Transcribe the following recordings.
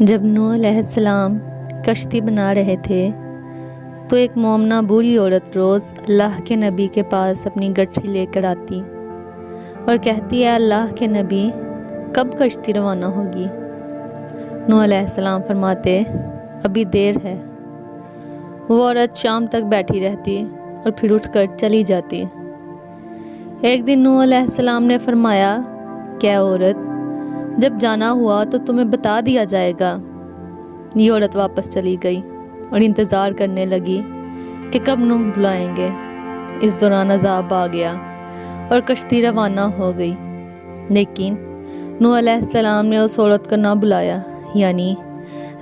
جب نوح علیہ السلام کشتی بنا رہے تھے تو ایک مومنہ بوڑھی عورت روز اللہ کے نبی کے پاس اپنی گٹھی لے کر آتی اور کہتی ہے اللہ کے نبی کب کشتی روانہ ہوگی؟ نوح علیہ السلام فرماتے ابھی دیر ہے۔ وہ عورت شام تک بیٹھی رہتی اور پھر اٹھ کر چلی جاتی۔ ایک دن نوح علیہ السلام نے فرمایا کیا عورت جب جانا ہوا تو تمہیں بتا دیا جائے گا۔ یہ عورت واپس چلی گئی اور انتظار کرنے لگی کہ کب نوح بلائیں گے۔ اس دوران عذاب آ گیا اور کشتی روانہ ہو گئی، لیکن نوح علیہ السلام نے اس عورت کو نہ بلایا، یعنی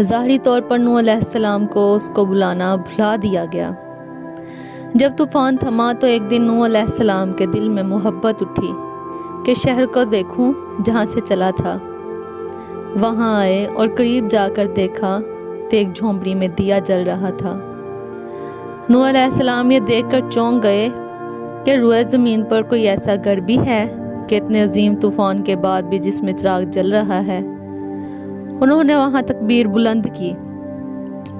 ظاہری طور پر نوح علیہ السلام کو اس کو بلانا بھلا دیا گیا۔ جب طوفان تھما تو ایک دن نوح علیہ السلام کے دل میں محبت اٹھی کہ شہر کو دیکھوں جہاں سے چلا تھا۔ وہاں آئے اور قریب جا کر دیکھا تو ایک جھونپڑی میں دیا جل رہا تھا۔ نوح علیہ السلام یہ دیکھ کر چونک گئے کہ روئے زمین پر کوئی ایسا گھر بھی ہے کہ اتنے عظیم طوفان کے بعد بھی جس میں چراغ جل رہا ہے۔ انہوں نے وہاں تکبیر بلند کی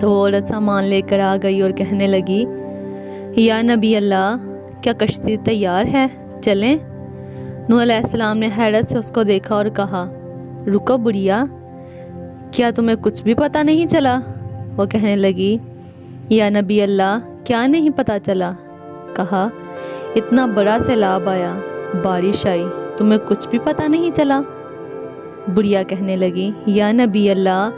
تو وہ عورت سامان لے کر آ گئی اور کہنے لگی یا نبی اللہ کیا کشتی تیار ہے، چلیں؟ نوح علیہ السلام نے حیرت سے اس کو دیکھا اور کہا رکو بڑھیا، کیا تمہیں کچھ بھی پتہ نہیں چلا؟ وہ کہنے لگی یا نبی اللہ کیا نہیں پتہ چلا؟ کہا اتنا بڑا سیلاب آیا، بارش آئی، تمہیں کچھ بھی پتہ نہیں چلا؟ بڑھیا کہنے لگی یا نبی اللہ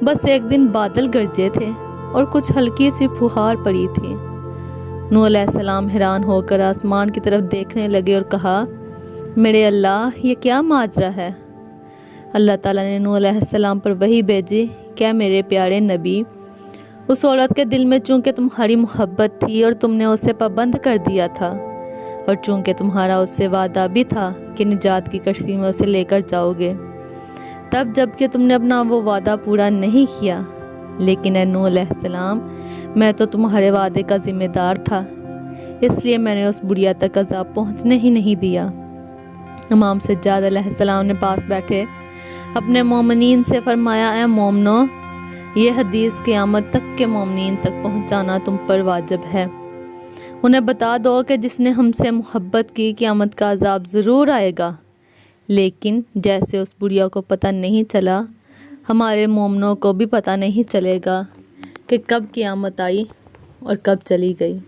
بس ایک دن بادل گرجے تھے اور کچھ ہلکی سی پھوہار پڑی تھی۔ نوح علیہ السلام حیران ہو کر آسمان کی طرف دیکھنے لگے اور کہا میرے اللہ یہ کیا ماجرا ہے؟ اللہ تعالیٰ نے نوح علیہ السلام پر وحی بھیجی کہ میرے پیارے نبی اس عورت کے دل میں چونکہ تمہاری محبت تھی اور تم نے اسے پابند کر دیا تھا، اور چونکہ تمہارا اس سے وعدہ بھی تھا کہ نجات کی کشتی میں اسے لے کر جاؤ گے، تب جب کہ تم نے اپنا وہ وعدہ پورا نہیں کیا، لیکن اے نوح علیہ السلام میں تو تمہارے وعدے کا ذمہ دار تھا، اس لیے میں نے اس بڑھیا تک عذاب پہنچنے ہی نہیں دیا۔ امام سجاد علیہ السلام نے پاس بیٹھے اپنے مومنین سے فرمایا اے مومنو، یہ حدیث قیامت تک کے مومنین تک پہنچانا تم پر واجب ہے۔ انہیں بتا دو کہ جس نے ہم سے محبت کی قیامت کا عذاب ضرور آئے گا، لیکن جیسے اس بڑھیا کو پتہ نہیں چلا، ہمارے مومنوں کو بھی پتہ نہیں چلے گا کہ کب قیامت آئی اور کب چلی گئی۔